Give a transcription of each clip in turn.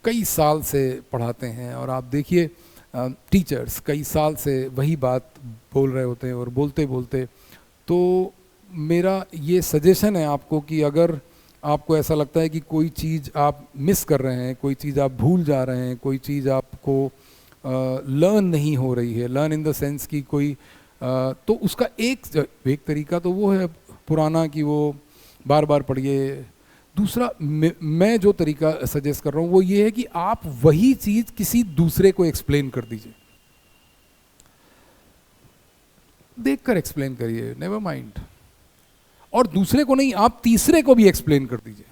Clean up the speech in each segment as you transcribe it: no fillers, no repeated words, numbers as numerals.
कई साल से पढ़ाते हैं और आप देखिए टीचर्स कई साल से वही बात बोल रहे होते हैं और बोलते बोलते, तो मेरा ये सजेशन है आपको कि अगर आपको ऐसा लगता है कि कोई चीज़ आप मिस कर रहे हैं, कोई चीज़ आप भूल जा रहे हैं, कोई चीज़ आपको लर्न नहीं हो रही है, लर्न इन द सेंस कि कोई तो उसका एक तरीका तो वो है पुराना कि वो बार बार पढ़िए। दूसरा मैं जो तरीका सजेस्ट कर रहा हूँ वो ये है कि आप वही चीज़ किसी दूसरे को एक्सप्लेन कर दीजिए, देखकर एक्सप्लेन करिए, नेवर माइंड, और दूसरे को नहीं, आप तीसरे को भी एक्सप्लेन कर दीजिए।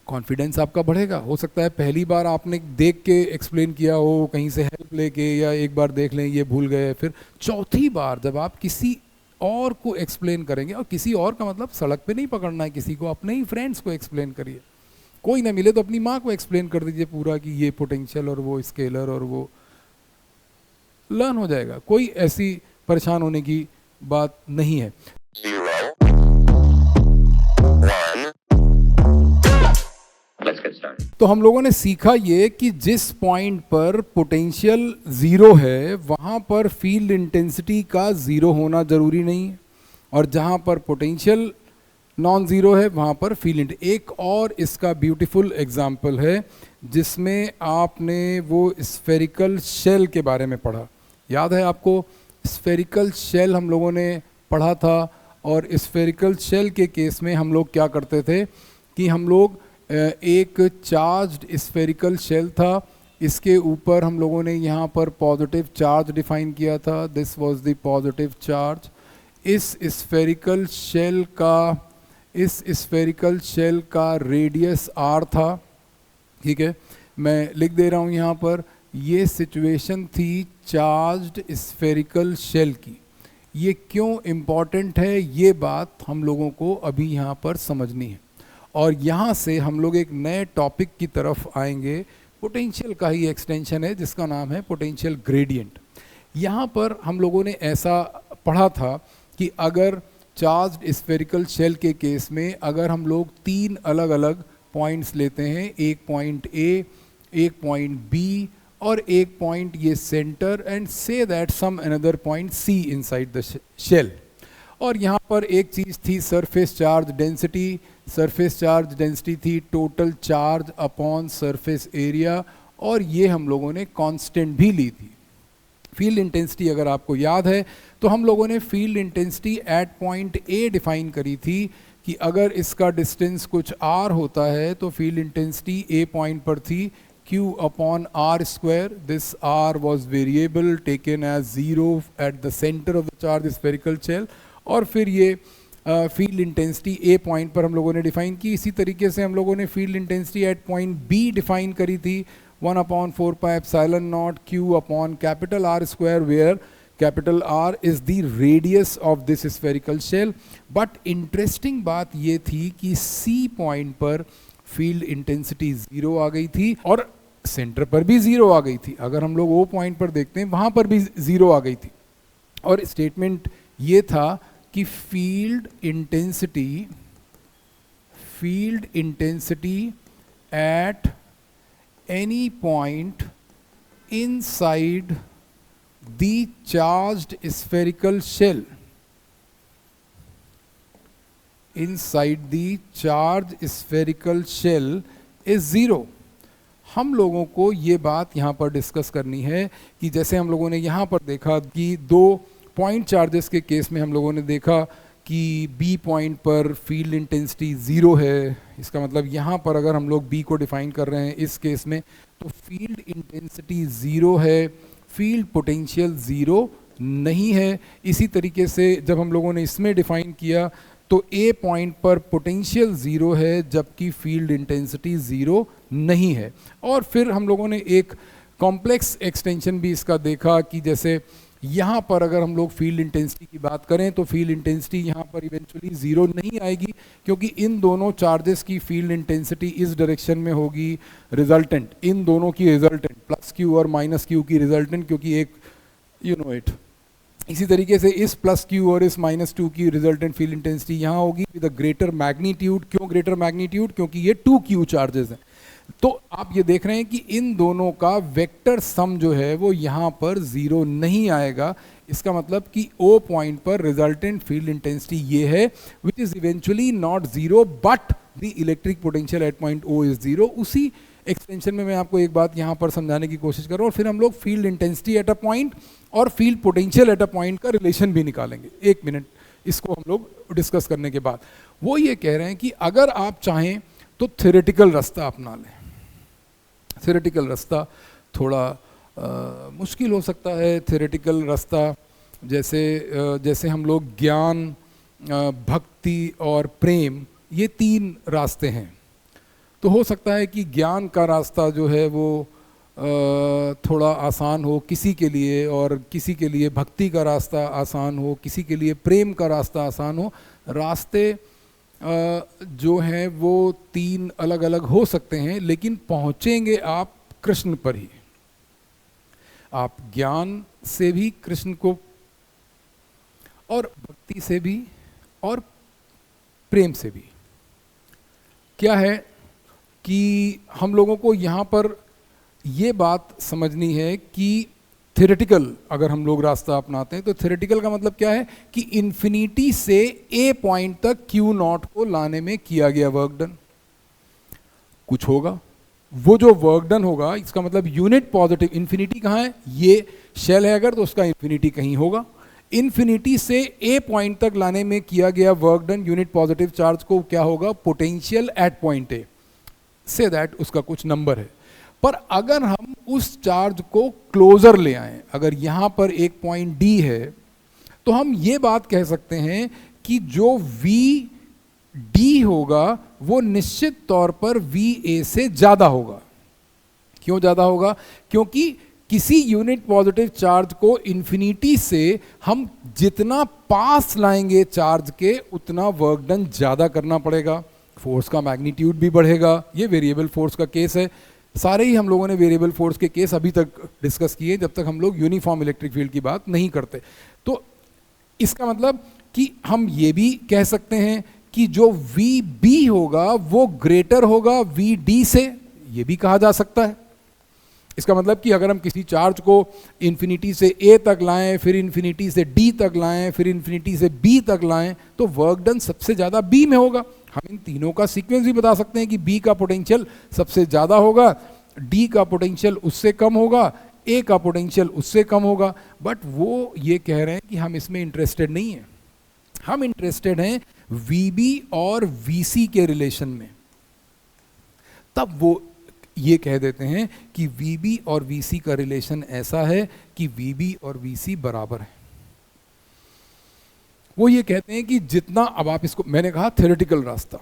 कॉन्फिडेंस आपका बढ़ेगा। हो सकता है पहली बार आपने देख के एक्सप्लेन किया हो, कहीं से हेल्प लेके, या एक बार देख लें ये भूल गए, फिर चौथी बार जब आप किसी और को एक्सप्लेन करेंगे, और किसी और का मतलब सड़क पे नहीं पकड़ना है किसी को, अपने ही फ्रेंड्स को एक्सप्लेन करिए। कोई ना मिले तो अपनी माँ को एक्सप्लेन कर दीजिए पूरा कि ये पोटेंशियल और वो स्केलर, और वो लर्न हो जाएगा। कोई ऐसी परेशान होने की बात नहीं है। तो हम लोगों ने सीखा ये कि जिस पॉइंट पर पोटेंशियल ज़ीरो है वहाँ पर फील्ड इंटेंसिटी का ज़ीरो होना ज़रूरी नहीं है, और जहाँ पर पोटेंशियल नॉन ज़ीरो है वहाँ पर फील्ड। एक और इसका ब्यूटीफुल एग्जाम्पल है जिसमें आपने वो स्फेरिकल शेल के बारे में पढ़ा, याद है आपको? स्फेरिकल शेल हम लोगों ने पढ़ा था, और स्फेरिकल शेल के केस में हम लोग क्या करते थे कि हम लोग एक चार्ज्ड स्फेरिकल शेल था, इसके ऊपर हम लोगों ने यहाँ पर पॉजिटिव चार्ज डिफाइन किया था, this was the positive charge. इस स्फेरिकल शेल का रेडियस r था, ठीक है, मैं लिख दे रहा हूँ यहाँ पर। ये सिचुएशन थी चार्ज्ड स्फेरिकल शेल की। ये क्यों इम्पॉर्टेंट है, ये बात हम लोगों को अभी यहाँ पर समझनी है, और यहाँ से हम लोग एक नए टॉपिक की तरफ आएंगे। पोटेंशियल का ही एक्सटेंशन है जिसका नाम है पोटेंशियल ग्रेडियंट। यहाँ पर हम लोगों ने ऐसा पढ़ा था कि अगर चार्ज्ड स्फेरिकल शेल के केस में अगर हम लोग तीन अलग अलग पॉइंट्स लेते हैं, एक पॉइंट A, एक पॉइंट B और एक पॉइंट ये centre, and so that some another point C inside the shell, और यहाँ पर एक चीज़ थी surface charge density. Surface charge density थी total charge upon surface area, और ये हम लोगों ने कांस्टेंट भी ली थी। फील्ड इंटेंसिटी अगर आपको याद है तो हम लोगों ने field intensity at point A define करी थी कि अगर इसका डिस्टेंस कुछ r होता है तो फील्ड इंटेंसिटी A पॉइंट पर थी Q upon r square. This r was variable taken as 0 at the centre of the charge spherical shell, और फिर ये फील्ड इंटेंसिटी A पॉइंट पर हम लोगों ने डिफाइन की। इसी तरीके से हम लोगों ने field intensity at point B define करी थी 1/4 pi epsilon naught Q upon capital R square, where capital R is the radius of this spherical shell. But interesting बात ये थी कि C पॉइंट पर फील्ड इंटेंसिटी 0 आ गई थी, और सेंटर पर भी 0 आ गई थी। अगर हम लोग O पॉइंट पर देखते हैं वहाँ पर भी 0 आ गई थी, और स्टेटमेंट ये था कि field intensity at any point inside the charged spherical shell, inside the charged spherical shell is 0। हम लोगों को ये बात यहाँ पर डिस्कस करनी है कि जैसे हम लोगों ने यहाँ पर देखा कि दो पॉइंट चार्जेस के केस में हम लोगों ने देखा कि B पॉइंट पर फील्ड इंटेंसिटी 0 है। इसका मतलब यहाँ पर अगर हम लोग B को डिफाइन कर रहे हैं इस केस में तो फील्ड इंटेंसिटी 0 है, फील्ड पोटेंशियल 0 नहीं है। इसी तरीके से जब हम लोगों ने इसमें डिफाइन किया तो A पॉइंट पर पोटेंशियल 0 है जबकि फील्ड इंटेंसिटी 0 नहीं है। और फिर हम लोगों ने एक कॉम्प्लेक्स एक्सटेंशन भी इसका देखा कि जैसे यहाँ पर अगर हम लोग फील्ड इंटेंसिटी की बात करें तो फील्ड इंटेंसिटी यहाँ पर इवेंचुअली 0 नहीं आएगी, क्योंकि इन दोनों चार्जेस की फील्ड इंटेंसिटी इस डायरेक्शन में होगी रिजल्टेंट, इन दोनों की रिजल्टेंट प्लस Q और माइनस Q की रिजल्टेंट, क्योंकि एक यू नो इट इसी तरीके से इस प्लस क्यू और इस माइनस टू की रिजल्टेंट फील्ड इंटेंसिटी यहाँ होगी विद अ ग्रेटर मैग्नीट्यूड। क्यों ग्रेटर मैग्नीट्यूड? क्योंकि ये 2q चार्जेस हैं। तो आप ये देख रहे हैं कि इन दोनों का वेक्टर सम जो है वो यहाँ पर जीरो नहीं आएगा। इसका मतलब कि O पॉइंट पर रिजल्टेंट फील्ड इंटेंसिटी ये है which is eventually not zero but the electric potential at point O is zero. उसी एक्सटेंशन में मैं आपको एक बात यहाँ पर समझाने की कोशिश कर रहा हूँ और फिर हम लोग field intensity at a point और field potential at a point का रिलेशन भी निकालेंगे। एक मिनट इसको हम लोग डिस्कस करने के बाद वो ये कह रहे हैं कि अगर आप चाहें तो थ्योरेटिकल रास्ता अपना लें। थ्योरेटिकल रास्ता थोड़ा मुश्किल हो सकता है। थ्योरेटिकल रास्ता जैसे हम लोग ज्ञान, भक्ति और प्रेम, ये 3 रास्ते हैं। तो हो सकता है कि ज्ञान का रास्ता जो है वो थोड़ा आसान हो किसी के लिए, और किसी के लिए भक्ति का रास्ता आसान हो, किसी के लिए प्रेम का रास्ता आसान हो। रास्ते जो हैं वो 3 अलग अलग हो सकते हैं, लेकिन पहुँचेंगे आप कृष्ण पर ही। आप ज्ञान से भी कृष्ण को, और भक्ति से भी, और प्रेम से भी। क्या है कि हम लोगों को यहाँ पर ये बात समझनी है कि थ्योरेटिकल अगर हम लोग रास्ता अपनाते हैं तो थ्योरेटिकल का मतलब क्या है कि इन्फिनिटी से ए पॉइंट तक क्यू नॉट को लाने में किया गया वर्क डन कुछ होगा। वो जो वर्क डन होगा इसका मतलब यूनिट पॉजिटिव, इन्फिनिटी कहाँ है, ये शेल है अगर तो उसका इन्फिनिटी कहीं होगा। इन्फिनिटी से ए पॉइंट तक लाने में किया गया work done unit positive charge को क्या होगा, potential at point A, say that उसका कुछ नंबर है। पर अगर हम उस चार्ज को क्लोजर ले आएं, अगर यहाँ पर एक पॉइंट डी है, तो हम ये बात कह सकते हैं कि जो वी डी होगा वो निश्चित तौर पर वी ए से ज़्यादा होगा। क्यों ज़्यादा होगा? क्योंकि किसी यूनिट पॉजिटिव चार्ज को इन्फिनिटी से हम जितना पास लाएंगे चार्ज के, उतना वर्क डन ज़्यादा करना पड़ेगा, फोर्स का मैग्नीट्यूड भी बढ़ेगा। ये वेरिएबल फोर्स का केस है। सारे ही हम लोगों ने वेरिएबल फोर्स के केस अभी तक डिस्कस किए जब तक हम लोग यूनिफॉर्म इलेक्ट्रिक फील्ड की बात नहीं करते। तो इसका मतलब कि हम ये भी कह सकते हैं कि जो वी बी होगा वो ग्रेटर होगा वी डी से, ये भी कहा जा सकता है। इसका मतलब कि अगर हम किसी चार्ज को इन्फिनिटी से ए तक लाएं, फिर इन्फिनिटी से डी तक लाएं, फिर इन्फिनिटी से बी तक लाएं, तो वर्क डन सबसे ज़्यादा बी में होगा। हम इन तीनों का सीक्वेंस भी बता सकते हैं कि बी का पोटेंशियल सबसे ज़्यादा होगा, डी का पोटेंशियल उससे कम होगा, ए का पोटेंशियल उससे कम होगा। बट वो ये कह रहे हैं कि हम इसमें इंटरेस्टेड नहीं हैं। हम इंटरेस्टेड हैं वीबी और वीसी के रिलेशन में। तब वो ये कह देते हैं कि वीबी और वीसी का रिलेशन ऐसा है कि वीबी और वीसी बराबर है। वो ये कहते हैं कि जितना, अब आप इसको, मैंने कहा थ्योरेटिकल रास्ता,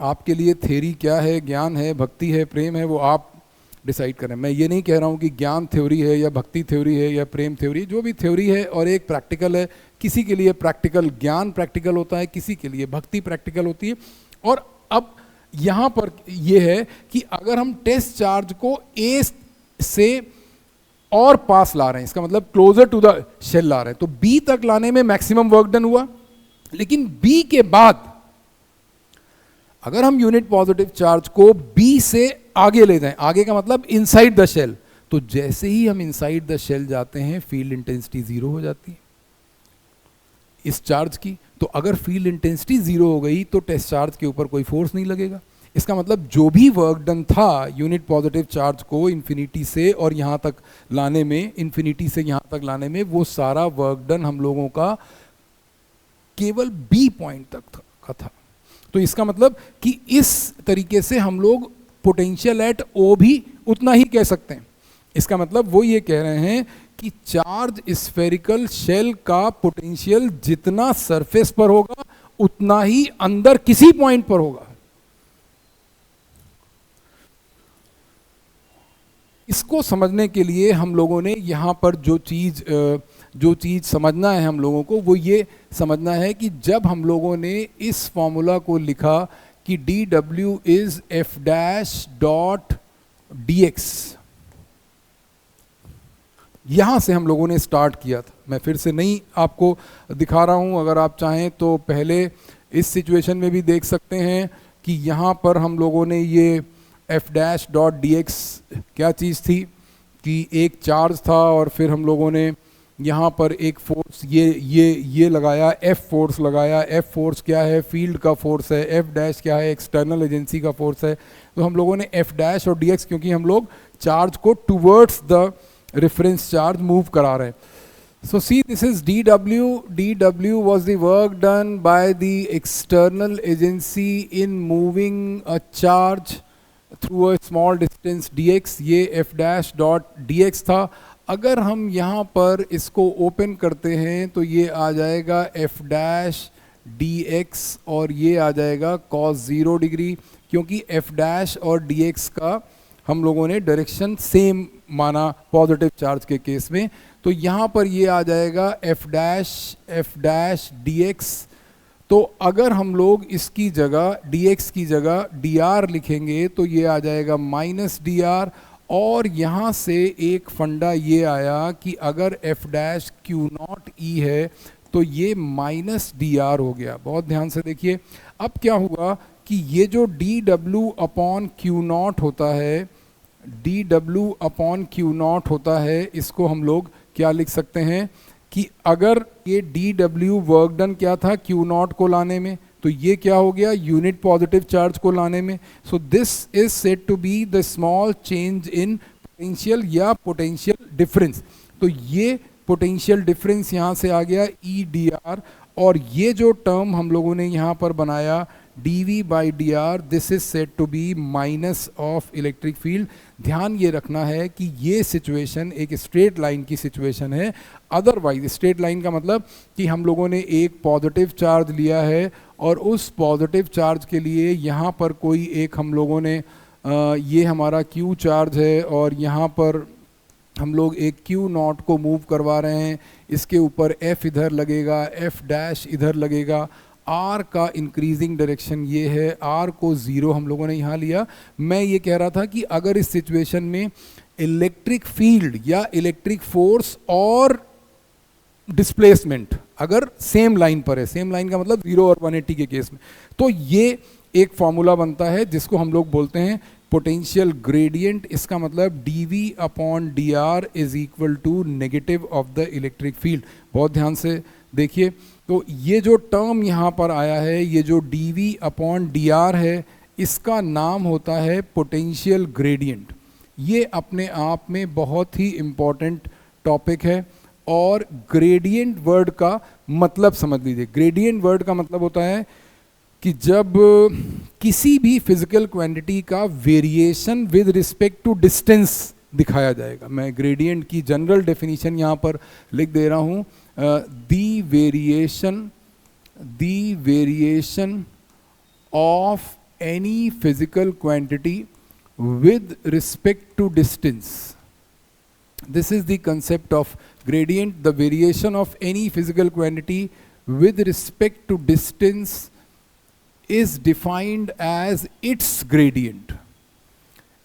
आपके लिए थ्योरी क्या है, ज्ञान है, भक्ति है, प्रेम है, वो आप डिसाइड करें। मैं ये नहीं कह रहा हूँ कि ज्ञान थ्योरी है या भक्ति थ्योरी है या प्रेम थ्योरी, जो भी थ्योरी है और एक प्रैक्टिकल है। किसी के लिए प्रैक्टिकल ज्ञान प्रैक्टिकल होता है, किसी के लिए भक्ति प्रैक्टिकल होती है। और अब यहाँ पर ये है कि अगर हम टेस्ट चार्ज को ए से और पास ला रहे हैं, इसका मतलब क्लोजर टू द शेल ला रहे हैं, तो बी तक लाने में मैक्सिमम वर्क डन हुआ। लेकिन बी के बाद अगर हम यूनिट पॉजिटिव चार्ज को बी से आगे ले जाएं, आगे का मतलब इनसाइड द शेल, तो जैसे ही हम इनसाइड द शेल जाते हैं फील्ड इंटेंसिटी जीरो हो जाती है इस चार्ज की। तो अगर फील्ड इंटेंसिटी जीरो हो गई तो टेस्ट चार्ज के ऊपर कोई फोर्स नहीं लगेगा। इसका मतलब जो भी वर्क डन था यूनिट पॉजिटिव चार्ज को इन्फिनिटी से और यहाँ तक लाने में, इन्फिनिटी से यहाँ तक लाने में, वो सारा वर्क डन हम लोगों का केवल बी पॉइंट तक का था। तो इसका मतलब कि इस तरीके से हम लोग पोटेंशियल एट ओ भी उतना ही कह सकते हैं। इसका मतलब वो ये कह रहे हैं कि चार्ज स्फेरिकल शेल का पोटेंशियल जितना सरफेस पर होगा उतना ही अंदर किसी पॉइंट पर होगा। इसको समझने के लिए हम लोगों ने यहाँ पर जो चीज़ समझना है हम लोगों को, वो ये समझना है कि जब हम लोगों ने इस फॉर्मूला को लिखा कि D W is F dash dot D x, यहाँ से हम लोगों ने स्टार्ट किया था। मैं फिर से नहीं आपको दिखा रहा हूँ, अगर आप चाहें तो पहले इस सिचुएशन में भी देख सकते हैं कि यहाँ पर हम लोगों ने ये f'.dx क्या चीज़ थी कि एक चार्ज था और फिर हम लोगों ने यहाँ पर एक फोर्स ये लगाया, F फोर्स लगाया। F फोर्स क्या है? फील्ड का फोर्स है। F' क्या है? एक्सटर्नल एजेंसी का फोर्स है। तो हम लोगों ने F' और dx, क्योंकि हम लोग चार्ज को towards the reference charge move करा रहे हैं। So see, this is dW. dW was the work done by the external agency in moving a charge through a small distance dx. ये f'.dx था। अगर हम यहाँ पर इसको ओपन करते हैं तो ये आ जाएगा f' और ये आ जाएगा cos 0 डिग्री, क्योंकि f' और dx का हम लोगों ने डायरेक्शन सेम माना पॉजिटिव चार्ज के केस में। तो यहाँ पर ये आ जाएगा f' dx। तो अगर हम लोग इसकी जगह dx की जगह dr लिखेंगे तो ये आ जाएगा -dr। और यहाँ से एक फंडा ये आया कि अगर f' q0e है तो ये -dr हो गया। बहुत ध्यान से देखिए, अब क्या हुआ कि ये जो dw/q0 होता है, dw/q0 होता है, इसको हम लोग क्या लिख सकते हैं कि अगर ये dw वर्क डन क्या था q0 को लाने में, तो ये क्या हो गया? यूनिट पॉजिटिव चार्ज को लाने में। So this is said to be the small change in potential या पोटेंशियल डिफरेंस। तो ये पोटेंशियल डिफरेंस यहाँ से आ गया EdR, और ये जो टर्म हम लोगों ने यहाँ पर बनाया dV/dr, this is said to be minus of electric field. ध्यान ये रखना है कि ये सिचुएशन एक स्ट्रेट लाइन की सिचुएशन है। अदरवाइज स्ट्रेट लाइन का मतलब कि हम लोगों ने एक पॉजिटिव चार्ज लिया है और उस पॉजिटिव चार्ज के लिए यहाँ पर कोई एक हम लोगों ने ये हमारा Q चार्ज है और यहाँ पर हम लोग एक Q0 को मूव करवा रहे हैं। इसके ऊपर F इधर लगेगा, F' इधर लगेगा। R का इंक्रीजिंग डायरेक्शन ये है, R को 0 हम लोगों ने यहाँ लिया। मैं ये कह रहा था कि अगर इस सिचुएशन में इलेक्ट्रिक फील्ड या इलेक्ट्रिक फोर्स और डिस्प्लेसमेंट अगर सेम लाइन पर है, सेम लाइन का मतलब 0 और 180 के केस में, तो ये एक फॉर्मूला बनता है जिसको हम लोग बोलते हैं पोटेंशियल ग्रेडियंट। इसका मतलब dV/dr is equal to negative of the electric field. बहुत ध्यान से देखिए, तो ये जो टर्म यहाँ पर आया है, ये जो dV/dr है, इसका नाम होता है पोटेंशियल ग्रेडियंट। ये अपने आप में बहुत ही इम्पॉर्टेंट टॉपिक है। और ग्रेडियंट वर्ड का मतलब समझ लीजिए। ग्रेडियंट वर्ड का मतलब होता है कि जब किसी भी फिजिकल क्वांटिटी का variation with respect to distance दिखाया जाएगा। मैं ग्रेडियंट की जनरल डेफिनेशन यहाँ पर लिख दे रहा हूँ। The variation of any physical quantity with respect to distance. This is the concept of gradient, the variation of any physical quantity with respect to distance is defined as its gradient.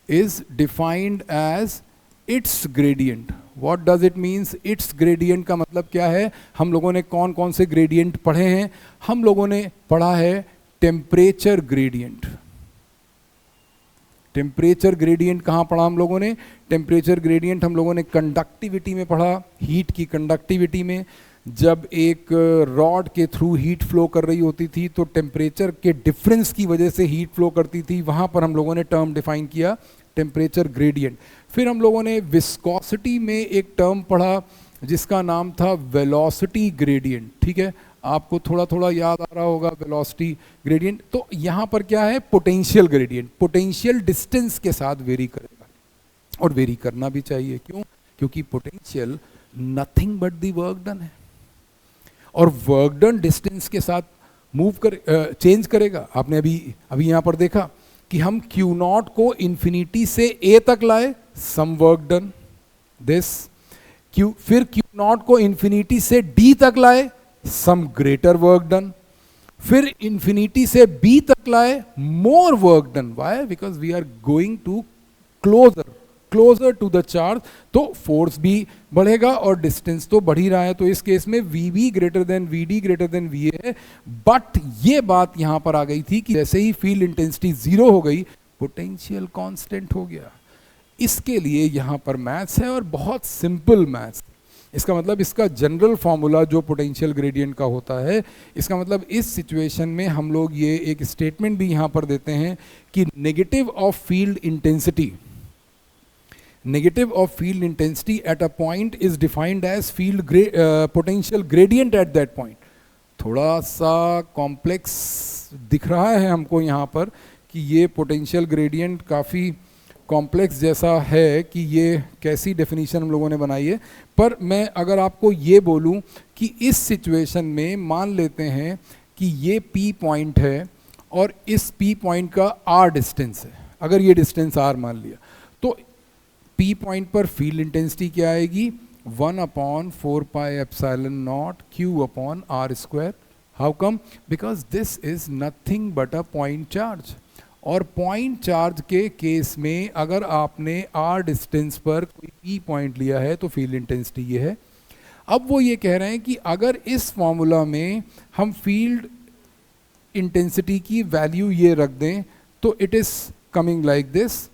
Is defined as its gradient. What does it means? Its gradient का मतलब क्या है? हम लोगों ने कौन कौन से gradient पढ़े हैं? हम लोगों ने पढ़ा है temperature gradient. टेम्परेचर ग्रेडियंट कहाँ पढ़ा हम लोगों ने? टेम्परेचर ग्रेडियंट हम लोगों ने कंडक्टिविटी में पढ़ा, हीट की कंडक्टिविटी में। जब एक रॉड के थ्रू हीट फ्लो कर रही होती थी तो टेम्परेचर के डिफरेंस की वजह से हीट फ्लो करती थी, वहाँ पर हम लोगों ने टर्म डिफाइन किया टेम्परेचर ग्रेडियंट। फिर हम लोगों ने विस्कोसिटी में एक टर्म पढ़ा जिसका नाम था वेलोसिटी ग्रेडियंट। ठीक है, आपको थोड़ा थोड़ा याद आ रहा होगा वेलोसिटी ग्रेडियंट। तो यहाँ पर क्या है? Potential gradient. पोटेंशियल डिस्टेंस के साथ वेरी करेगा और वेरी करना भी चाहिए। क्यों? क्योंकि potential nothing but the work done है और वर्क डन डिस्टेंस के साथ मूव कर चेंज करेगा। आपने अभी यहाँ पर देखा कि हम Q0 को इन्फिनिटी से A तक लाए, सम वर्क डन दिस। फिर Q0 को इन्फिनिटी से D तक लाए, सम ग्रेटर वर्क डन। फिर इन्फिनिटी से B तक लाए, more work done. Why? Because we are going to closer closer to the charge, तो फोर्स भी बढ़ेगा और डिस्टेंस तो बढ़ ही रहा है। तो इस केस में VB greater than VD greater than VA है। बट ये बात यहां पर आ गई थी कि जैसे ही फील्ड इंटेंसिटी 0 हो गई, पोटेंशियल कांस्टेंट हो गया। इसके लिए यहां पर मैथ्स है और बहुत सिंपल मैथ्स। इसका मतलब इसका जनरल फॉर्मूला जो पोटेंशियल ग्रेडियंट का होता है, इसका मतलब इस सिचुएशन में हम लोग ये एक स्टेटमेंट भी यहां पर देते हैं कि negative of field intensity, negative of field intensity at a point is defined as field potential gradient at that point। थोड़ा सा कॉम्प्लेक्स दिख रहा है हमको यहाँ पर कि ये पोटेंशियल ग्रेडियंट काफ़ी कॉम्प्लेक्स जैसा है कि ये कैसी डेफिनेशन हम लोगों ने बनाई है। पर मैं अगर आपको ये बोलूँ कि इस सिचुएशन में मान लेते हैं कि ये P पॉइंट है और इस P पॉइंट का R डिस्टेंस है, अगर ये डिस्टेंस R मान लिया, तो P पॉइंट पर फील्ड इंटेंसिटी क्या आएगी, 1/4πε0 Q/r²। How come? Because this is nothing but a point charge. और पॉइंट चार्ज के केस में अगर आपने R डिस्टेंस पर कोई P पॉइंट लिया है तो फील्ड इंटेंसिटी ये है। अब वो ये कह रहे हैं कि अगर इस फॉर्मूला में हम फील्ड इंटेंसिटी की वैल्यू ये रख दें तो it is coming like this.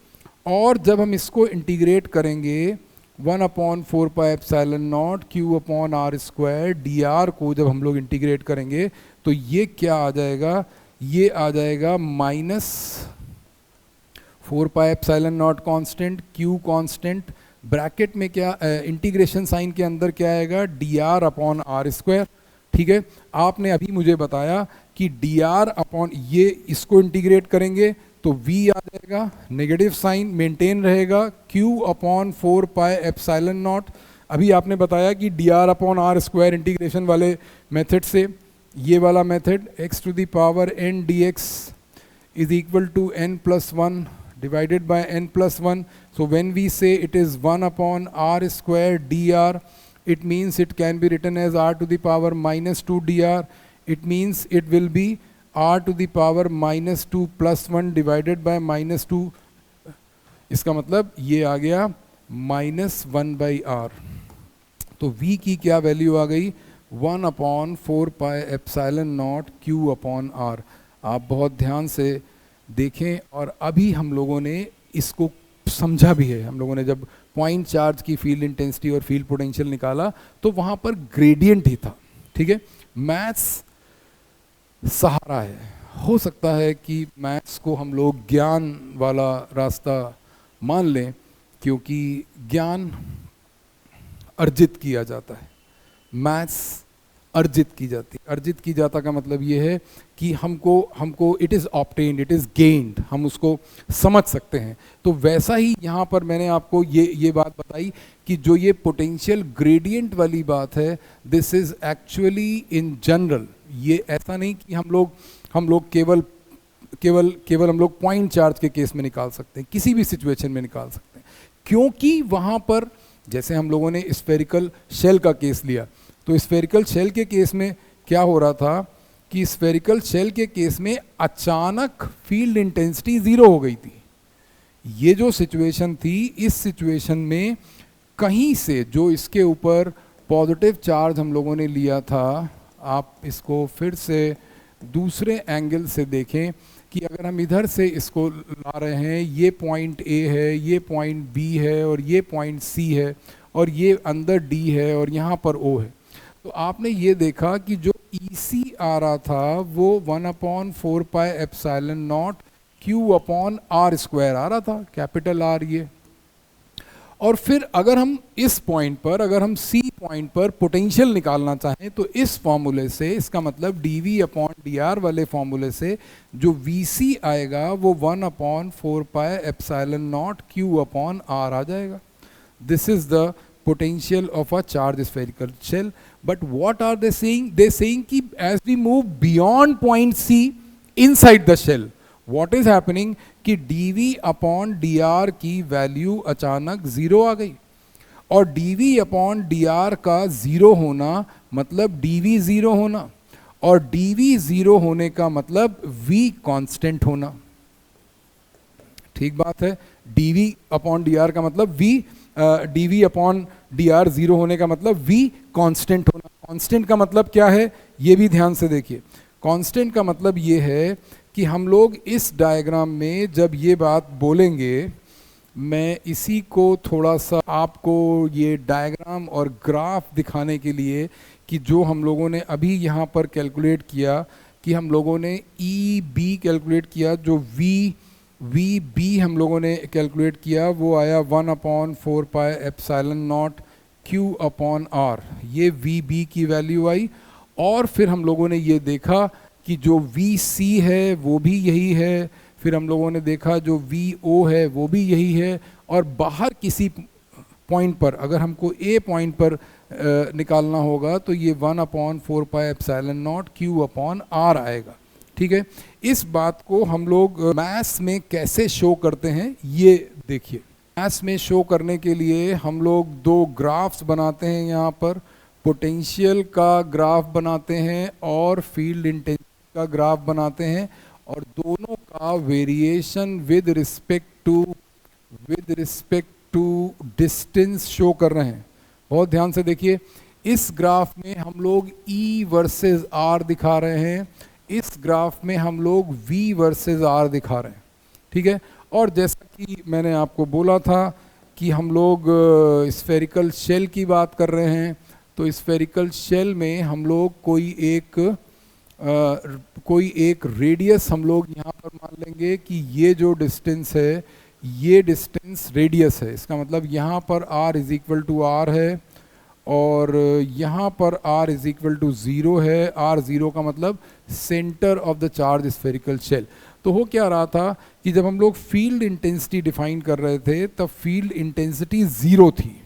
और जब हम इसको इंटीग्रेट करेंगे 1/4πε0 Q/r² dr को जब हम लोग इंटीग्रेट करेंगे तो ये क्या आ जाएगा, ये आ जाएगा -4πε0 कांस्टेंट, Q कांस्टेंट, ब्रैकेट में क्या इंटीग्रेशन साइन के अंदर क्या आएगा, dr/r²। ठीक है, आपने अभी मुझे बताया कि dr/ ये इसको इंटीग्रेट करेंगे तो V आ जाएगा, नेगेटिव साइन मेंटेन रहेगा, Q/4πε0। अभी आपने बताया कि dr/r² इंटीग्रेशन वाले मेथड से ये वाला method x⁴n dx is equal to n+1 divided by n+1। So when we say it is 1/r² dr, it means it can be written as r⁻² dr। It means it will be r⁻² +1 divided by -2। इसका मतलब ये आ गया -1/r। तो v की क्या value आ गई, 1/4πε0 Q/r। आप बहुत ध्यान से देखें और अभी हम लोगों ने इसको समझा भी है। हम लोगों ने जब पॉइंट चार्ज की फील्ड इंटेंसिटी और फील्ड पोटेंशियल निकाला तो वहाँ पर ग्रेडियंट ही था। ठीक है, मैथ्स सहारा है। हो सकता है कि मैथ्स को हम लोग ज्ञान वाला रास्ता मान लें, क्योंकि ज्ञान अर्जित किया जाता है, मैथ्स अर्जित की जाती है। अर्जित की जाता का मतलब ये है कि हमको it is obtained, it is gained, हम उसको समझ सकते हैं। तो वैसा ही यहाँ पर मैंने आपको ये बात बताई कि जो ये पोटेंशियल ग्रेडियंट वाली बात है, this is actually in general. ये ऐसा नहीं कि हम लोग केवल हम लोग पॉइंट चार्ज के केस में निकाल सकते हैं, किसी भी सिचुएशन में निकाल सकते हैं, क्योंकि वहाँ पर जैसे हम लोगों ने स्फेरिकल शेल का केस लिया, तो स्फेरिकल शेल के केस में क्या हो रहा था कि स्फेरिकल शेल के केस में अचानक फील्ड इंटेंसिटी 0 हो गई थी। ये जो सिचुएशन थी, इस सिचुएशन में कहीं से जो इसके ऊपर पॉजिटिव चार्ज हम लोगों ने लिया था, आप इसको फिर से दूसरे एंगल से देखें कि अगर हम इधर से इसको ला रहे हैं, ये पॉइंट A है, ये पॉइंट B है और ये पॉइंट C है और ये अंदर D है और यहाँ पर O है, तो आपने ये देखा कि जो EC आ रहा था वो 1/4πε0 Q/r² आ रहा था, कैपिटल R ये। और फिर अगर हम इस पॉइंट पर, अगर हम C पॉइंट पर पोटेंशियल निकालना चाहें तो इस फॉर्मूले से, इसका मतलब dV/dr वाले फॉर्मूले से जो VC आएगा वो 1/4πε0 Q/r आ जाएगा। This is the potential of a charged spherical shell. But what are they saying? They saying कि as we move beyond point C inside the shell, what is happening कि dV/dr की value अचानक 0 आ गई, और dV/dr का 0 होना मतलब dV 0 होना, और dV 0 होने का मतलब V कांस्टेंट होना। ठीक बात है। dv अपॉन dr का मतलब v, dv upon dr zero होने का मतलब v कांस्टेंट होना। कांस्टेंट का मतलब क्या है ये भी ध्यान से देखिए। कांस्टेंट का मतलब ये है कि हम लोग इस डायग्राम में जब ये बात बोलेंगे, मैं इसी को थोड़ा सा आपको ये डायग्राम और ग्राफ दिखाने के लिए कि जो हम लोगों ने अभी यहाँ पर कैलकुलेट किया, कि हम लोगों ने ई बी कैलकुलेट किया, जो वी बी हम लोगों ने कैलकुलेट किया वो आया 1/4πε0 Q अपॉन R, ये वी बी की वैल्यू आई। और फिर हम लोगों ने ये देखा कि जो वी सी है वो भी यही है, फिर हम लोगों ने देखा जो वी ओ है वो भी यही है, और बाहर किसी पॉइंट पर अगर हमको ए पॉइंट पर निकालना होगा तो ये 1/4πε0 Q अपॉन R आएगा। ठीक है, इस बात को हम लोग मैथ्स में कैसे शो करते हैं ये देखिए। मैथ्स में शो करने के लिए हम लोग दो ग्राफ्स बनाते हैं, यहाँ पर पोटेंशियल का ग्राफ बनाते हैं और फील्ड इंटेंसिटी का ग्राफ बनाते हैं, और दोनों का variation with respect to distance show कर रहे हैं। बहुत ध्यान से देखिए, इस ग्राफ में हम लोग E वर्सेस R दिखा रहे हैं, इस ग्राफ में हम लोग V वर्सेस R दिखा रहे हैं। ठीक है, और जैसा कि मैंने आपको बोला था कि हम लोग स्फेरिकल शेल की बात कर रहे हैं, तो स्फेरिकल शेल में हम लोग कोई एक रेडियस हम लोग यहाँ पर मान लेंगे कि ये जो डिस्टेंस है ये डिस्टेंस रेडियस है। इसका मतलब यहाँ पर r is equal to r है और यहाँ पर r इज इक्वल टू 0 है। r 0 का मतलब centre of the charge spherical shell. तो हो क्या रहा था कि जब हम लोग फील्ड इंटेंसिटी डिफाइन कर रहे थे तब फील्ड इंटेंसिटी 0 थी,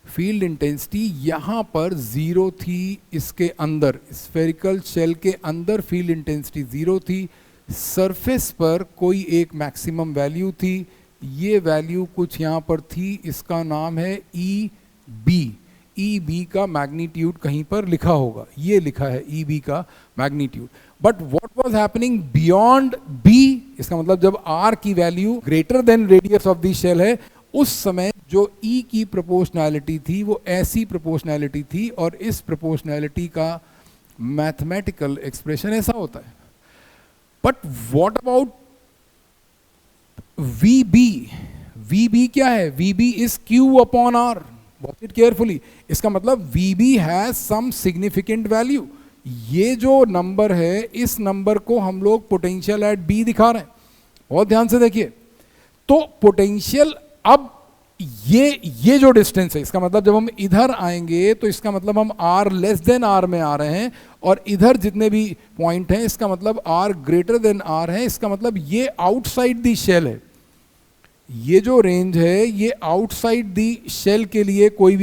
फील्ड इंटेंसिटी यहाँ पर 0 थी, इसके अंदर स्फेरिकल शेल के अंदर फील्ड इंटेंसिटी 0 थी, सरफेस पर कोई एक मैक्सिमम वैल्यू थी, ये वैल्यू कुछ यहाँ पर थी, इसका नाम है ई बी। ई बी का मैग्नीट्यूड कहीं पर लिखा होगा, ये लिखा है ई बी का magnitude. But what was happening beyond B, इसका मतलब जब आर की value greater than radius of the shell है, उस समय जो E की प्रोपोर्शनैलिटी थी वो ऐसी प्रोपोर्शनैलिटी थी, और इस प्रोपोर्शनैलिटी का मैथमेटिकल एक्सप्रेशन ऐसा होता है। But what about VB? VB क्या है? VB is Q upon R। Watch it carefully. इसका मतलब VB has some significant value. ये जो नंबर है, इस नंबर को हम लोग पोटेंशियल एट B दिखा रहे हैं। बहुत ध्यान से देखिए, तो पोटेंशियल, अब ये जो डिस्टेंस है, इसका मतलब जब हम इधर आएंगे तो इसका मतलब हम r लेस देन r में आ रहे हैं, और इधर जितने भी पॉइंट हैं इसका मतलब r ग्रेटर देन r है। इसका मतलब ये आउटसाइड दी शेल है, ये जो रेंज है ये आउटसाइड दी शेल के लिए कोई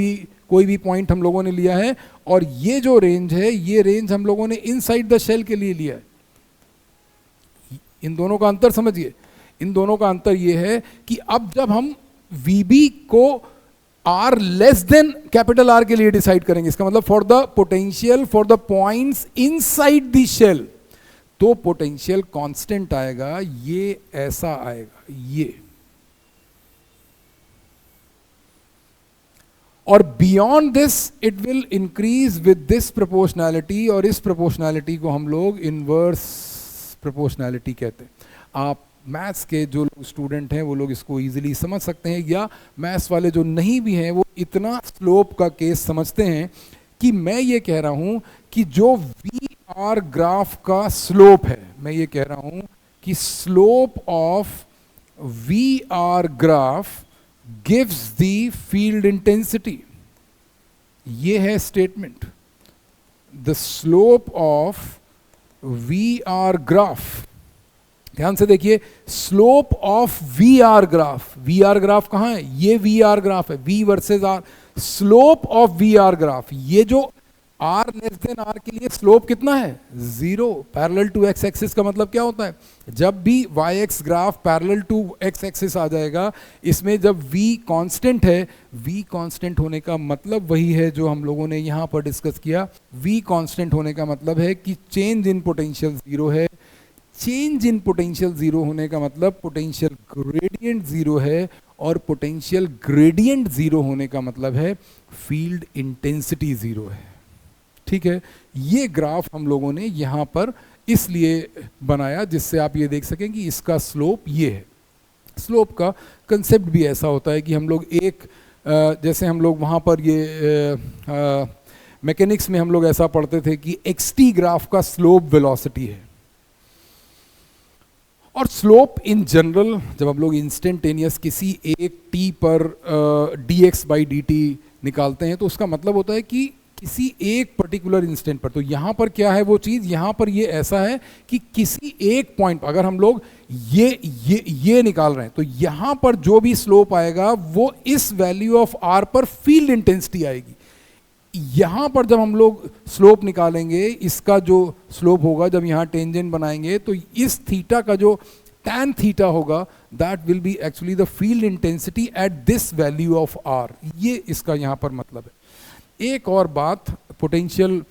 भी पॉइंट हम लोगों ने लिया है, और ये जो रेंज है ये रेंज हम लोगों ने इनसाइड द शेल के लिए लिया है। इन दोनों का अंतर समझिए। इन दोनों का अंतर ये है कि अब जब हम VB को R less than capital R के लिए डिसाइड करेंगे, इसका मतलब for the potential for the points inside the shell, तो पोटेंशियल कांस्टेंट आएगा, ये ऐसा आएगा ये। और beyond this it will increase with this proportionality, और इस प्रोपोर्शनैलिटी को हम लोग इनवर्स प्रोपोर्शनैलिटी कहते हैं। आप मैथ्स के जो लोग स्टूडेंट हैं वो लोग इसको इजीली समझ सकते हैं, या मैथ्स वाले जो नहीं भी हैं वो इतना स्लोप का केस समझते हैं कि मैं ये कह रहा हूं कि जो VR ग्राफ का स्लोप है, मैं ये कह रहा हूं कि slope of VR graph gives the field intensity. ये है statement, the slope of VR graph. ध्यान से देखिए, slope of VR graph. VR graph कहाँ है? ये VR ग्राफ है, V versus R। Slope of VR graph, ये जो R लेस देन R के लिए स्लोप कितना है? 0, पैरेलल टू x एक्सिस। का मतलब क्या होता है? जब भी yx graph parallel to x axis आ जाएगा, इसमें जब v कांस्टेंट है, v कांस्टेंट होने का मतलब वही है जो हम लोगों ने यहाँ पर डिस्कस किया। v कांस्टेंट होने का मतलब है कि चेंज इन पोटेंशियल 0 है, चेंज इन पोटेंशियल जीरो होने का मतलब पोटेंशियल ग्रेडियंट जीरो है, और पोटेंशियल ग्रेडियंट जीरो होने का मतलब है फील्ड इंटेंसिटी जीरो है। ठीक है, ये ग्राफ हम लोगों ने यहाँ पर इसलिए बनाया जिससे आप ये देख सकें कि इसका स्लोप ये है। स्लोप का कंसेप्ट भी ऐसा होता है कि हम लोग एक जैसे हम लोग वहाँ पर ये मैकेनिक्स में हम लोग ऐसा पढ़ते थे कि एक्सटी ग्राफ का स्लोप वेलोसिटी है, और स्लोप इन जनरल जब हम लोग इंस्टेंटेनियस किसी एक टी पर dx बाई dt निकालते हैं तो उसका मतलब होता है कि किसी एक पर्टिकुलर इंस्टेंट पर। तो यहाँ पर क्या है वो चीज़, यहाँ पर ये ऐसा है कि किसी एक पॉइंट पर अगर हम लोग ये निकाल रहे हैं तो यहाँ पर जो भी स्लोप आएगा वो इस वैल्यू ऑफ r पर फील्ड इंटेंसिटी आएगी। यहाँ पर जब हम लोग स्लोप निकालेंगे, इसका जो स्लोप होगा जब यहाँ टेंजेंट बनाएंगे तो इस थीटा का जो tan थीटा होगा that will be actually the field intensity at this value of r। ये इसका यहाँ पर मतलब है। एक और बात पोटेंशियल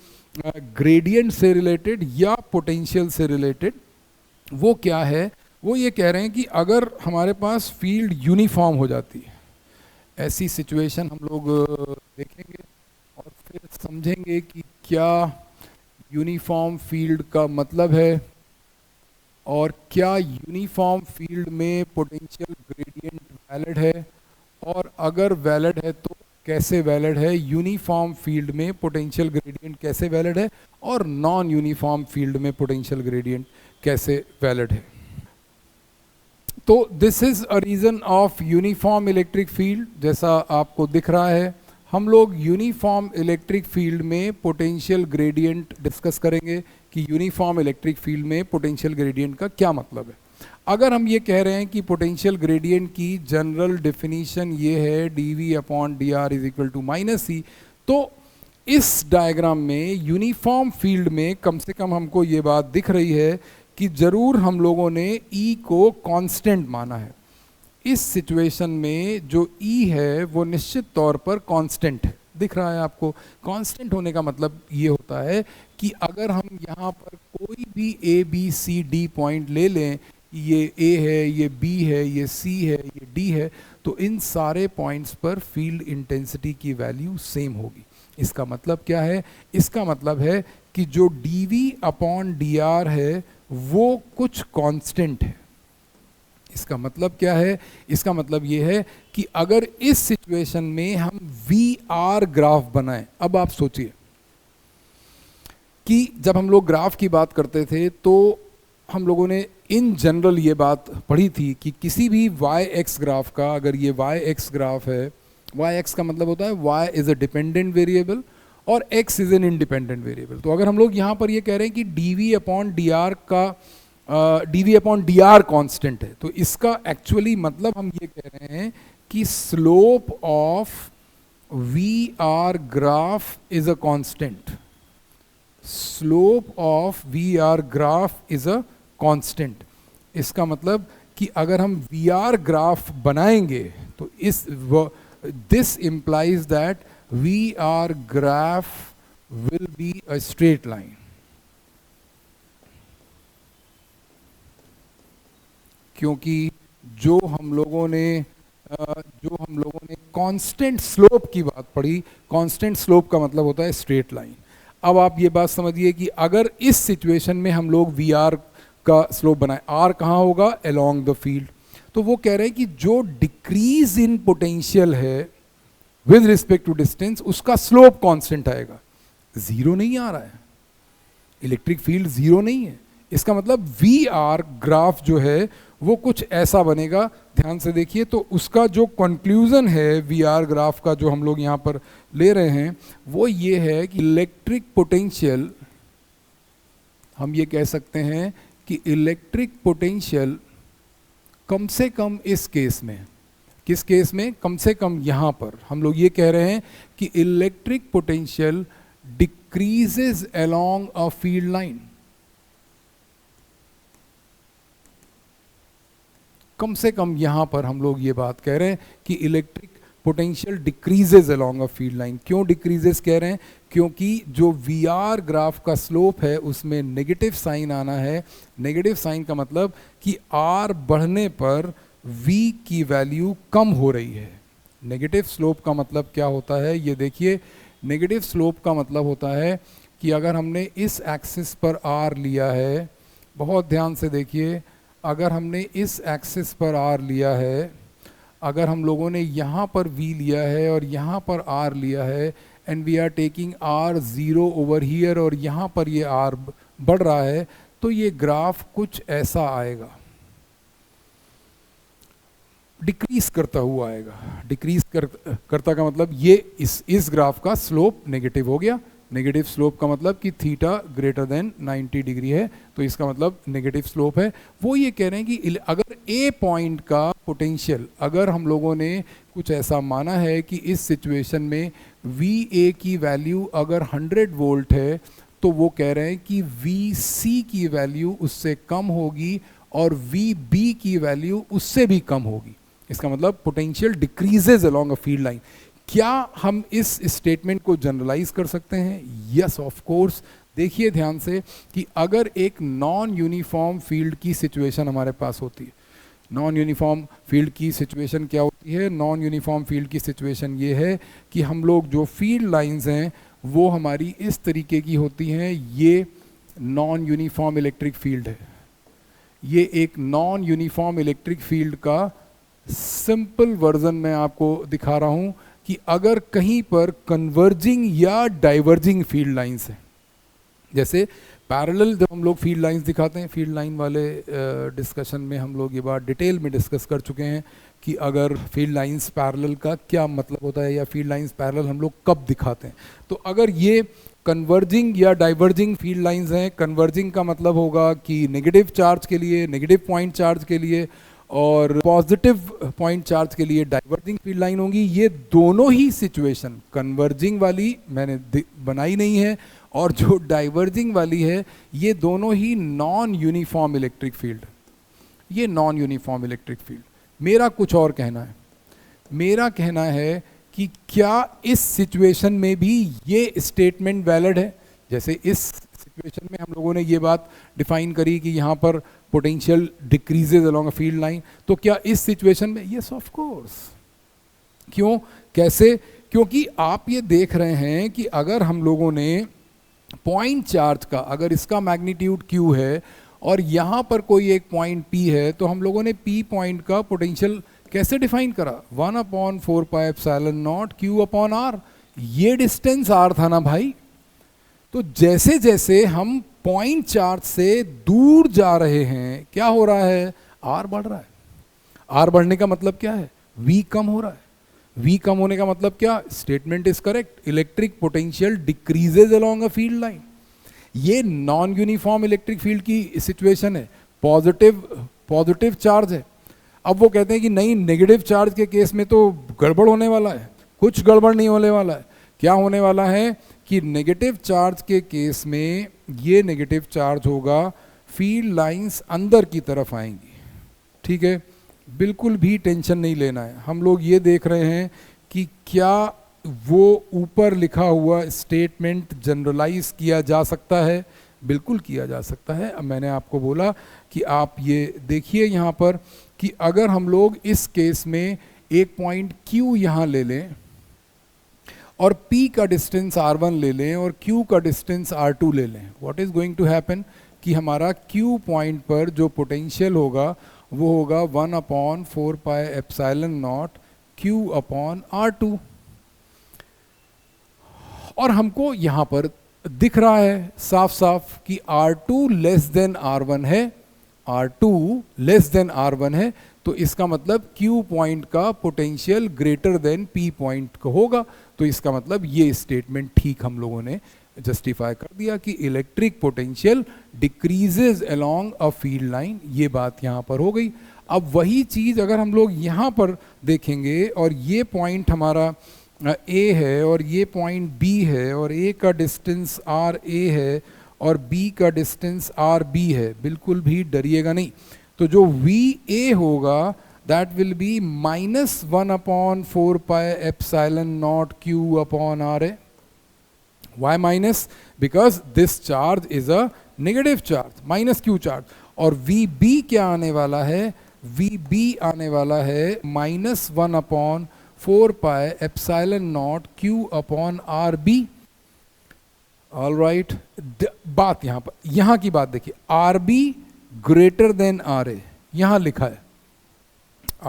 ग्रेडियंट से रिलेटेड या पोटेंशियल से रिलेटेड, वो क्या है, वो ये कह रहे हैं कि अगर हमारे पास फील्ड यूनिफॉर्म हो जाती है, ऐसी सिचुएशन हम लोग देखेंगे और फिर समझेंगे कि क्या यूनिफॉर्म फील्ड का मतलब है और क्या यूनिफॉर्म फील्ड में पोटेंशियल ग्रेडियंट वैलिड है, और अगर वैलिड है तो कैसे वैलिड है, यूनिफॉर्म फील्ड में पोटेंशियल ग्रेडियंट कैसे वैलिड है, और नॉन यूनिफॉर्म फील्ड में पोटेंशियल ग्रेडियंट कैसे वैलिड है। तो this is a region of uniform electric field. जैसा आपको दिख रहा है, हम लोग यूनिफॉर्म इलेक्ट्रिक फील्ड में पोटेंशियल ग्रेडियंट डिस्कस करेंगे कि यूनिफॉर्म इलेक्ट्रिक फील्ड में पोटेंशियल ग्रेडियंट का क्या मतलब है। अगर हम ये कह रहे हैं कि पोटेंशियल ग्रेडियंट की जनरल डेफिनेशन ये है dv upon dr is equal to minus c, तो इस डायग्राम में यूनिफॉर्म फील्ड में कम से कम हमको ये बात दिख रही है कि जरूर हम लोगों ने E को कांस्टेंट माना है। इस सिचुएशन में जो E है वो निश्चित तौर पर कांस्टेंट है। दिख रहा है आपको? कांस्टेंट होने का मतलब ये होता है कि अगर हम यहाँ पर कोई भी A B C D point ले लें, ये A है, ये B है, ये C है, ये D है, तो इन सारे पॉइंट्स पर फील्ड इंटेंसिटी की वैल्यू सेम होगी। इसका मतलब क्या है? इसका मतलब है कि जो dv अपॉन dr है वो कुछ कांस्टेंट है। इसका मतलब क्या है? इसका मतलब ये है कि अगर इस सिचुएशन में हम VR ग्राफ बनाएं, अब आप सोचिए कि जब हम लोग ग्राफ की बात करते थे तो हम लोगों ने इन जनरल ये बात पढ़ी थी कि किसी भी yx ग्राफ का, अगर ये yx ग्राफ है, yx का मतलब होता है y is a dependent variable और x is an independent variable. तो अगर हम लोग यहाँ पर ये कह रहे हैं कि dv अपॉन dr का dv अपॉन dr कांस्टेंट है, तो इसका एक्चुअली मतलब हम ये कह रहे हैं कि slope of VR graph is a constant. Slope of VR graph is a constant. इसका मतलब कि अगर हम VR ग्राफ बनाएंगे तो this implies that VR graph will be a straight line। क्योंकि जो हम लोगों ने कांस्टेंट स्लोप की बात पढ़ी, कांस्टेंट स्लोप का मतलब होता है स्ट्रेट लाइन। अब आप ये बात समझिए कि अगर इस सिचुएशन में हम लोग VR का स्लोप बनाए, R कहाँ होगा? Along the field. तो वो कह रहे हैं कि जो डिक्रीज इन पोटेंशियल है विद रिस्पेक्ट टू डिस्टेंस, उसका स्लोप कांस्टेंट आएगा। जीरो नहीं आ रहा है, इलेक्ट्रिक फील्ड जीरो नहीं है। इसका मतलब VR ग्राफ जो है वो कुछ ऐसा बनेगा। ध्यान से देखिए, तो उसका जो कंक्लूजन है VR ग्राफ का जो हम लोग यहाँ पर ले रहे हैं वो ये है कि इलेक्ट्रिक पोटेंशियल, हम ये कह सकते हैं कि इलेक्ट्रिक पोटेंशियल कम से कम इस केस में, किस केस में? कम से कम यहाँ पर हम लोग ये कह रहे हैं कि electric potential decreases along a field line. कम से कम यहाँ पर हम लोग ये बात कह रहे हैं कि electric potential decreases along a field line. क्यों डिक्रीजेस कह रहे हैं? क्योंकि जो वी आर ग्राफ का स्लोप है उसमें नेगेटिव साइन आना है। नेगेटिव साइन का मतलब कि आर बढ़ने पर वी की वैल्यू कम हो रही है। नेगेटिव स्लोप का मतलब क्या होता है ये देखिए, नेगेटिव स्लोप का मतलब होता है कि अगर हमने इस एक्सिस पर आर लिया है, बहुत ध्यान से देखिए, अगर हमने इस एक्सिस पर आर लिया है, अगर हम लोगों ने यहाँ पर v लिया है और यहाँ पर r लिया है, and we are taking r 0 over here और यहाँ पर ये r बढ़ रहा है, तो ये ग्राफ कुछ ऐसा आएगा, डिक्रीज करता हुआ आएगा। डिक्रीज करता का मतलब ये इस ग्राफ का स्लोप नेगेटिव हो गया। नेगेटिव स्लोप का मतलब कि थीटा ग्रेटर देन 90 डिग्री है, तो इसका मतलब नेगेटिव स्लोप है। वो ये कह रहे हैं कि अगर ए पॉइंट का पोटेंशियल, अगर हम लोगों ने कुछ ऐसा माना है कि इस सिचुएशन में वी ए की वैल्यू अगर 100 वोल्ट है, तो वो कह रहे हैं कि वी सी की वैल्यू उससे कम होगी और वी बी की वैल्यू उससे भी कम होगी। इसका मतलब potential decreases along a field line. क्या हम इस स्टेटमेंट को जनरलाइज कर सकते हैं? Yes of course. देखिए ध्यान से कि अगर एक नॉन यूनिफॉर्म फील्ड की सिचुएशन हमारे पास होती है, नॉन यूनिफॉर्म फील्ड की सिचुएशन क्या होती है? नॉन यूनिफॉर्म फील्ड की सिचुएशन ये है कि हम लोग जो फील्ड लाइंस हैं वो हमारी इस तरीके की होती हैं। ये नॉन यूनिफॉर्म इलेक्ट्रिक फील्ड है, ये एक नॉन यूनिफॉर्म इलेक्ट्रिक फील्ड का सिंपल वर्जन मैं आपको दिखा रहा हूं कि अगर कहीं पर कन्वर्जिंग या डाइवर्जिंग फील्ड लाइंस हैं, जैसे पैरेलल जब हम लोग फील्ड लाइंस दिखाते हैं, फील्ड लाइन वाले डिस्कशन में हम लोग ये बात डिटेल में डिस्कस कर चुके हैं कि अगर फील्ड लाइंस पैरेलल का क्या मतलब होता है या फील्ड लाइंस पैरेलल हम लोग कब दिखाते हैं। तो अगर ये कन्वर्जिंग या डाइवर्जिंग फील्ड लाइंस हैं, कन्वर्जिंग का मतलब होगा कि नेगेटिव चार्ज के लिए, नेगेटिव पॉइंट चार्ज के लिए, और पॉजिटिव पॉइंट चार्ज के लिए डाइवर्जिंग फील्ड लाइन होंगी। ये दोनों ही सिचुएशन, कन्वर्जिंग वाली मैंने बनाई नहीं है और जो डाइवर्जिंग वाली है, ये दोनों ही नॉन यूनिफॉर्म इलेक्ट्रिक फील्ड, ये नॉन यूनिफॉर्म इलेक्ट्रिक फील्ड। मेरा कुछ और कहना है, मेरा कहना है कि क्या इस सिचुएशन में भी ये स्टेटमेंट वैलिड है? जैसे इस सिचुएशन में हम लोगों ने ये बात डिफाइन करी कि यहाँ पर potential decreases along a field line, तो क्या इस सिचुएशन में? Yes of course. क्यों, कैसे? क्योंकि आप ये देख रहे हैं कि अगर हम लोगों ने पॉइंट चार्ज का, अगर इसका मैग्नीट्यूड Q है और यहाँ पर कोई एक पॉइंट P है, तो हम लोगों ने P पॉइंट का पोटेंशियल कैसे डिफाइन करा? 1/4 पाई एप्सिलॉन नॉट Q/R। ये डिस्टेंस R था ना भाई। तो जैसे जैसे हम पॉइंट चार्ज से दूर जा रहे हैं, क्या हो रहा है? R बढ़ रहा है। R बढ़ने का मतलब क्या है? V कम हो रहा है। V कम होने का मतलब क्या? Statement is correct, electric potential decreases along a field line. ये नॉन यूनिफॉर्म इलेक्ट्रिक फील्ड की सिचुएशन है, पॉजिटिव चार्ज है। अब वो कहते हैं कि नहीं, नेगेटिव चार्ज के केस में तो गड़बड़ होने वाला है। कुछ गड़बड़ नहीं होने वाला है। क्या होने वाला है कि नेगेटिव चार्ज के केस में ये नेगेटिव चार्ज होगा, फील्ड लाइंस अंदर की तरफ आएंगी। ठीक है, बिल्कुल भी टेंशन नहीं लेना है। हम लोग ये देख रहे हैं कि क्या वो ऊपर लिखा हुआ स्टेटमेंट जनरलाइज किया जा सकता है? बिल्कुल किया जा सकता है। अब मैंने आपको बोला कि आप ये देखिए यहाँ पर कि अगर हम लोग इस केस में एक पॉइंट Q यहाँ ले लें और P का डिस्टेंस R1 ले लें और Q का डिस्टेंस R2 ले लें, what is going to happen कि हमारा Q पॉइंट पर जो पोटेंशियल होगा वो होगा 1/4 पाई एप्सिलॉन नॉट Q/R2। और हमको यहाँ पर दिख रहा है साफ साफ कि R2 लेस देन R1 है, R2 लेस देन R1 है, तो इसका मतलब Q पॉइंट का potential greater than P point का होगा। तो इसका मतलब ये स्टेटमेंट ठीक हम लोगों ने जस्टिफाई कर दिया कि electric potential decreases along a field line. ये बात यहाँ पर हो गई। अब वही चीज़ अगर हम लोग यहाँ पर देखेंगे और ये पॉइंट हमारा A है और ये पॉइंट B है और A का डिस्टेंस RA है और B का डिस्टेंस RB है, बिल्कुल भी डरिएगा नहीं। तो जो VA होगा that will be -1/4 pi epsilon naught q upon RA. Why minus? Because this charge is a negative charge, minus q charge. और VB क्या आने वाला है? VB आने वाला है -1/4 pi epsilon naught q upon RB. All right, बात यहाँ पर, यहाँ की बात देखिए, RB ग्रेटर देन RA, यहाँ लिखा है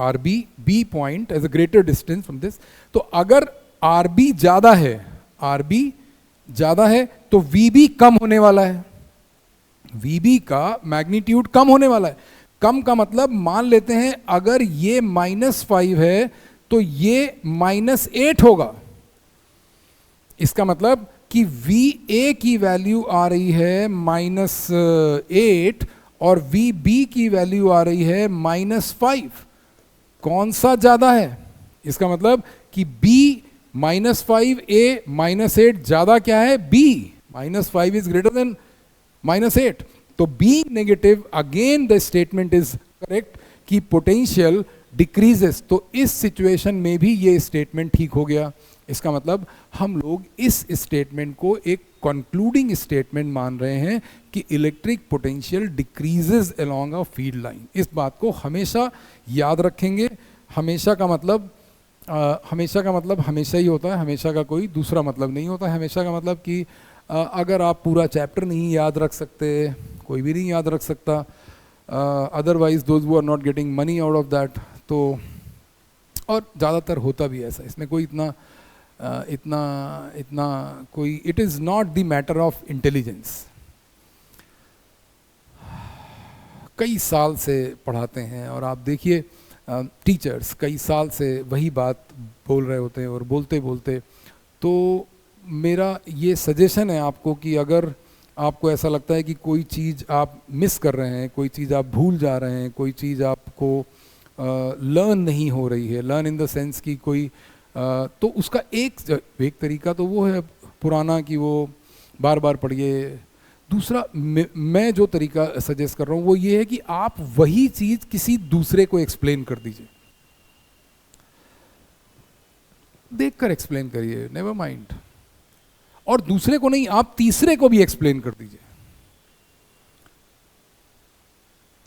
RB, B point as a greater distance from this. तो अगर RB ज्यादा है, RB ज्यादा है तो VB कम होने वाला है, VB का मैग्नीट्यूड कम होने वाला है. कम का मतलब मान लेते हैं अगर ये -5 है तो ये -8 होगा. इसका मतलब कि VA की वैल्यू आ रही है -8 और VB की वैल्यू आ रही है -5. कौन सा ज्यादा है? इसका मतलब कि B -5, A -8 ज्यादा क्या है? B. -5 is greater than -8. तो being negative, again the statement is correct कि पोटेंशियल डिक्रीजेस. तो इस सिचुएशन में भी ये स्टेटमेंट ठीक हो गया. इसका मतलब हम लोग इस स्टेटमेंट को एक कंक्लूडिंग स्टेटमेंट मान रहे हैं कि electric potential decreases along a field line. इस बात को हमेशा याद रखेंगे. हमेशा का मतलब हमेशा ही होता है, हमेशा का कोई दूसरा मतलब नहीं होता. हमेशा का मतलब कि अगर आप पूरा चैप्टर नहीं याद रख सकते, कोई भी नहीं याद रख सकता, otherwise those who are not getting money out of that. तो और ज़्यादातर होता भी ऐसा, इसमें कोई इतना कोई, it is not the matter of intelligence. कई साल से पढ़ाते हैं और आप देखिए टीचर्स कई साल से वही बात बोल रहे होते हैं और बोलते बोलते. तो मेरा ये सजेशन है आपको कि अगर आपको ऐसा लगता है कि कोई चीज़ आप मिस कर रहे हैं, कोई चीज़ आप भूल जा रहे हैं, कोई चीज़ आपको लर्न नहीं हो रही है, लर्न इन द सेंस कि कोई तो उसका एक तरीका तो वो है पुराना कि वो बार बार पढ़िए. दूसरा मैं जो तरीका सजेस्ट कर रहा हूँ वो ये है कि आप वही चीज़ किसी दूसरे को एक्सप्लेन कर दीजिए, देखकर एक्सप्लेन करिए, नेवर माइंड. और दूसरे को नहीं, आप तीसरे को भी एक्सप्लेन कर दीजिए.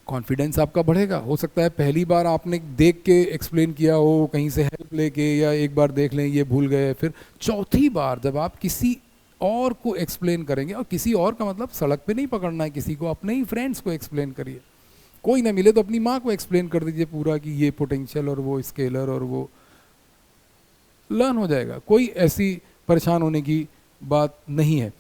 कॉन्फिडेंस आपका बढ़ेगा. हो सकता है पहली बार आपने देख के एक्सप्लेन किया हो, कहीं से हेल्प लेके, या एक बार देख लें ये भूल गए, फिर चौथी बार जब आप किसी और को एक्सप्लेन करेंगे, और किसी और का मतलब सड़क पे नहीं पकड़ना है किसी को, अपने ही फ्रेंड्स को एक्सप्लेन करिए. कोई ना मिले तो अपनी माँ को एक्सप्लेन कर दीजिए पूरा कि ये पोटेंशियल और वो स्केलर और वो, लर्न हो जाएगा. कोई ऐसी परेशान होने की बात नहीं है.